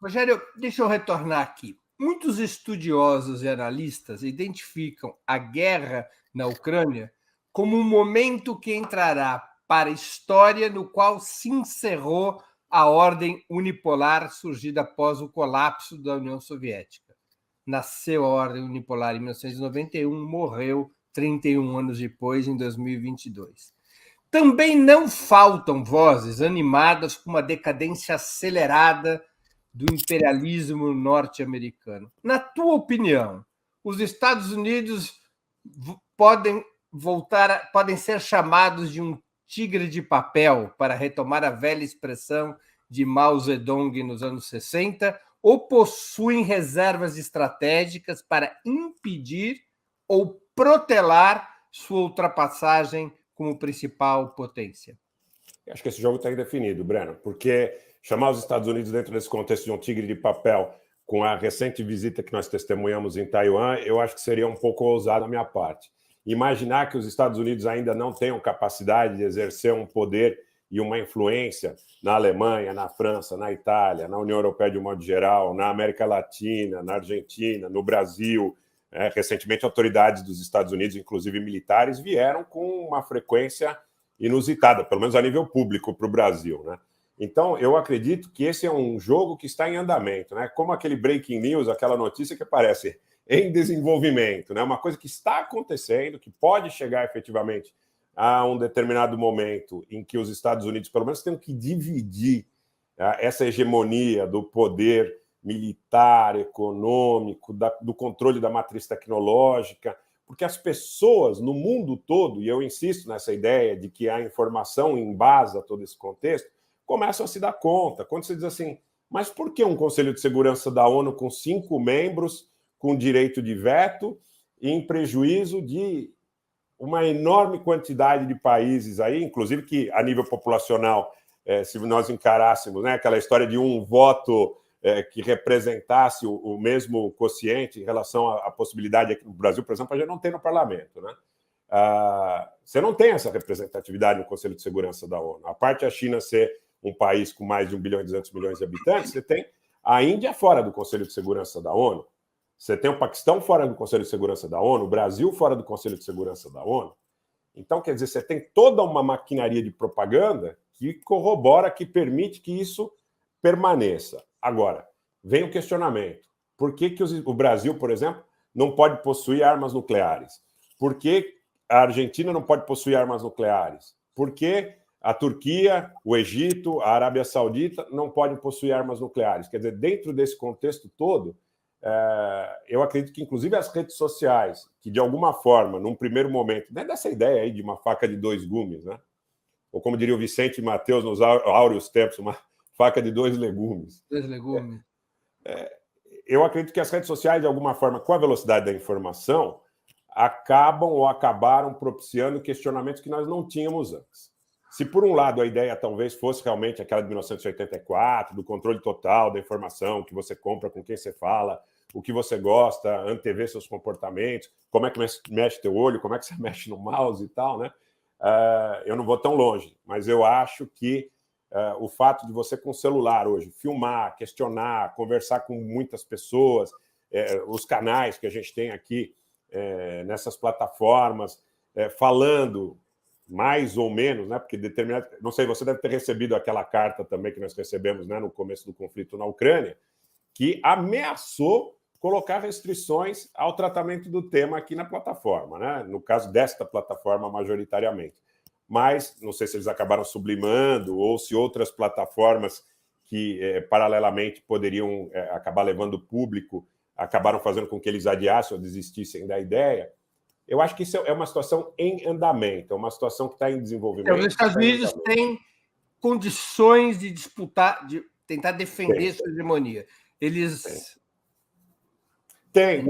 Rogério, deixa eu retornar aqui. Muitos estudiosos e analistas identificam a guerra na Ucrânia como um momento que entrará para a história no qual se encerrou a ordem unipolar surgida após o colapso da União Soviética. Nasceu a ordem unipolar em 1991, morreu 31 anos depois, em 2022. Também não faltam vozes animadas com uma decadência acelerada do imperialismo norte-americano. Na tua opinião, os Estados Unidos podem ser chamados de um tigre de papel, para retomar a velha expressão de Mao Zedong nos anos 60, ou possuem reservas estratégicas para impedir ou protelar sua ultrapassagem como principal potência? Acho que esse jogo está indefinido, Breno, porque chamar os Estados Unidos dentro desse contexto de um tigre de papel, com a recente visita que nós testemunhamos em Taiwan, eu acho que seria um pouco ousado da minha parte. Imaginar que os Estados Unidos ainda não tenham capacidade de exercer um poder e uma influência na Alemanha, na França, na Itália, na União Europeia de um modo geral, na América Latina, na Argentina, no Brasil. Recentemente, autoridades dos Estados Unidos, inclusive militares, vieram com uma frequência inusitada, pelo menos a nível público, para o Brasil, né? Então, eu acredito que esse é um jogo que está em andamento, né? Como aquele breaking news, aquela notícia que aparece em desenvolvimento, né? Uma coisa que está acontecendo, que pode chegar efetivamente a um determinado momento em que os Estados Unidos, pelo menos, tenham que dividir essa hegemonia do poder militar, econômico, do controle da matriz tecnológica, porque as pessoas no mundo todo, e eu insisto nessa ideia de que a informação embasa todo esse contexto, começam a se dar conta. Quando você diz assim, mas por que um Conselho de Segurança da ONU com 5 membros, com direito de veto, em prejuízo de uma enorme quantidade de países aí, inclusive que a nível populacional, se nós encarássemos, né, aquela história de um voto que representasse o mesmo quociente em relação à possibilidade aqui no Brasil, por exemplo, a gente não tem no parlamento, né? Você não tem essa representatividade no Conselho de Segurança da ONU. A parte da China ser um país com mais de 1 bilhão e 200 milhões de habitantes, você tem a Índia fora do Conselho de Segurança da ONU, você tem o Paquistão fora do Conselho de Segurança da ONU, o Brasil fora do Conselho de Segurança da ONU. Então, quer dizer, você tem toda uma maquinaria de propaganda que corrobora, que permite que isso permaneça. Agora, vem o questionamento. Por que o Brasil, por exemplo, não pode possuir armas nucleares? Por que a Argentina não pode possuir armas nucleares? Por que a Turquia, o Egito, a Arábia Saudita não podem possuir armas nucleares? Quer dizer, dentro desse contexto todo, eu acredito que, inclusive, as redes sociais, que, de alguma forma, num primeiro momento, dentro dessa ideia aí de uma faca de 2 gumes, né? Ou como diria o Vicente Mateus nos áureos tempos, uma faca de 2 legumes. 2 legumes. Eu acredito que as redes sociais, de alguma forma, com a velocidade da informação, acabam ou acabaram propiciando questionamentos que nós não tínhamos antes. Se, por um lado, a ideia talvez fosse realmente aquela de 1984, do controle total da informação, que você compra, com quem você fala, o que você gosta, antever seus comportamentos, como é que mexe teu olho, como é que você mexe no mouse e tal, né? Eu não vou tão longe, mas eu acho que o fato de você, com o celular hoje, filmar, questionar, conversar com muitas pessoas, os canais que a gente tem aqui nessas plataformas, falando mais ou menos, né? Porque determinado, não sei, você deve ter recebido aquela carta também que nós recebemos, né, no começo do conflito na Ucrânia, que ameaçou colocar restrições ao tratamento do tema aqui na plataforma, né? No caso desta plataforma, majoritariamente. Mas não sei se eles acabaram sublimando ou se outras plataformas que paralelamente poderiam acabar levando o público acabaram fazendo com que eles adiassem ou desistissem da ideia. Eu acho que isso é uma situação em andamento, é uma situação que está em desenvolvimento. Os Estados Unidos têm condições de disputar, de tentar defender sua hegemonia. Eles... Tem,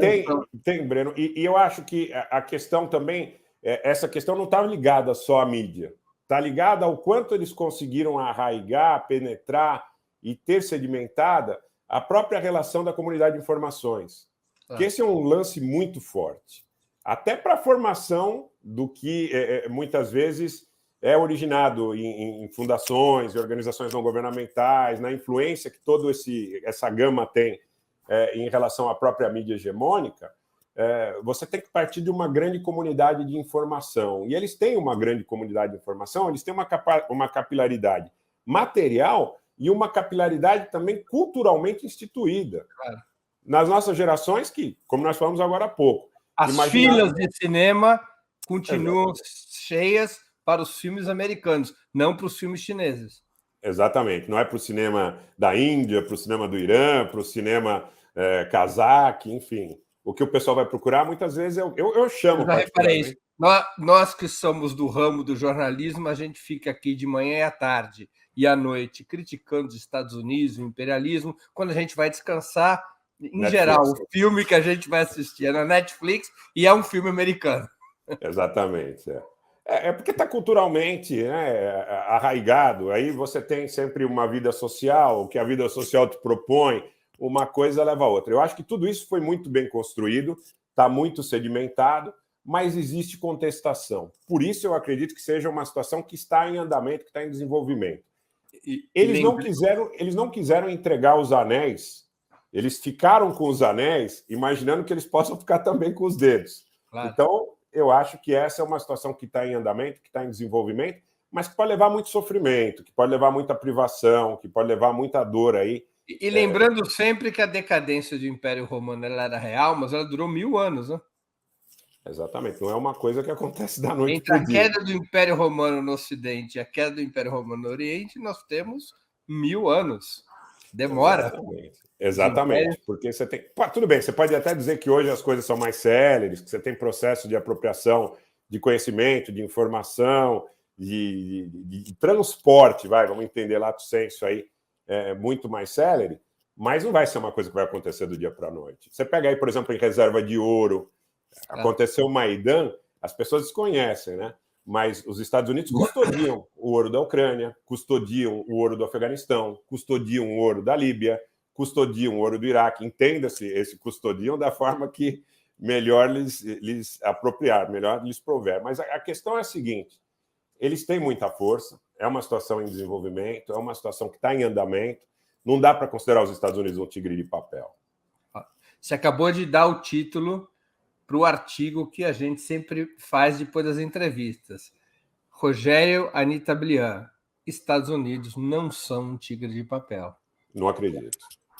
Breno. E eu acho que a questão também, essa questão não está ligada só à mídia, está ligada ao quanto eles conseguiram arraigar, penetrar e ter sedimentada a própria relação da comunidade de informações. Que esse é um lance muito forte. Até para a formação do que, muitas vezes, é originado em fundações e organizações não governamentais, na influência que toda essa gama tem em relação à própria mídia hegemônica, você tem que partir de uma grande comunidade de informação. E eles têm uma grande comunidade de informação, eles têm uma capilaridade material e uma capilaridade também culturalmente instituída. Claro. Nas nossas gerações, que, como nós falamos agora há pouco... As filas de cinema continuam cheias para os filmes americanos, não para os filmes chineses. Exatamente. Não é para o cinema da Índia, para o cinema do Irã, para o cinema cazaque, enfim. O que o pessoal vai procurar, muitas vezes, eu chamo... Eu já reparei isso. Nós que somos do ramo do jornalismo, a gente fica aqui de manhã e à tarde e à noite criticando os Estados Unidos, o imperialismo. Quando a gente vai descansar, em Netflix, geral, o filme que a gente vai assistir é na Netflix e é um filme americano. Exatamente. Porque está culturalmente, né, arraigado. Aí você tem sempre uma vida social, o que a vida social te propõe, uma coisa leva a outra. Eu acho que tudo isso foi muito bem construído, está muito sedimentado, mas existe contestação. Por isso eu acredito que seja uma situação que está em andamento, que está em desenvolvimento. Eles não quiseram entregar os anéis, eles ficaram com os anéis, imaginando que eles possam ficar também com os dedos. Claro. Então, eu acho que essa é uma situação que está em andamento, que está em desenvolvimento, mas que pode levar muito sofrimento, que pode levar muita privação, que pode levar muita dor aí. E lembrando sempre que a decadência do Império Romano ela era real, mas ela durou 1000 anos, né? Exatamente, não é uma coisa que acontece da noite para o dia. Entre a queda do Império Romano no Ocidente e a queda do Império Romano no Oriente, nós temos 1000 anos. Demora. Exatamente. Porque você tem... Tudo bem, você pode até dizer que hoje as coisas são mais céleres, que você tem processo de apropriação de conhecimento, de informação, de transporte, vamos entender lato sensu aí, muito mais célere, mas não vai ser uma coisa que vai acontecer do dia para a noite. Você pega aí, por exemplo, em reserva de ouro, aconteceu o Maidan, as pessoas desconhecem, né? Mas os Estados Unidos custodiam o ouro da Ucrânia, custodiam o ouro do Afeganistão, custodiam o ouro da Líbia, custodiam o ouro do Iraque. Entenda-se, esse custodiam da forma que melhor lhes apropriar, melhor lhes prover. Mas a questão é a seguinte, eles têm muita força, é uma situação em desenvolvimento, é uma situação que está em andamento, não dá para considerar os Estados Unidos um tigre de papel. Você acabou de dar o título para o artigo que a gente sempre faz depois das entrevistas. Rogério Anitablian, Estados Unidos não são um tigre de papel. Não acredito.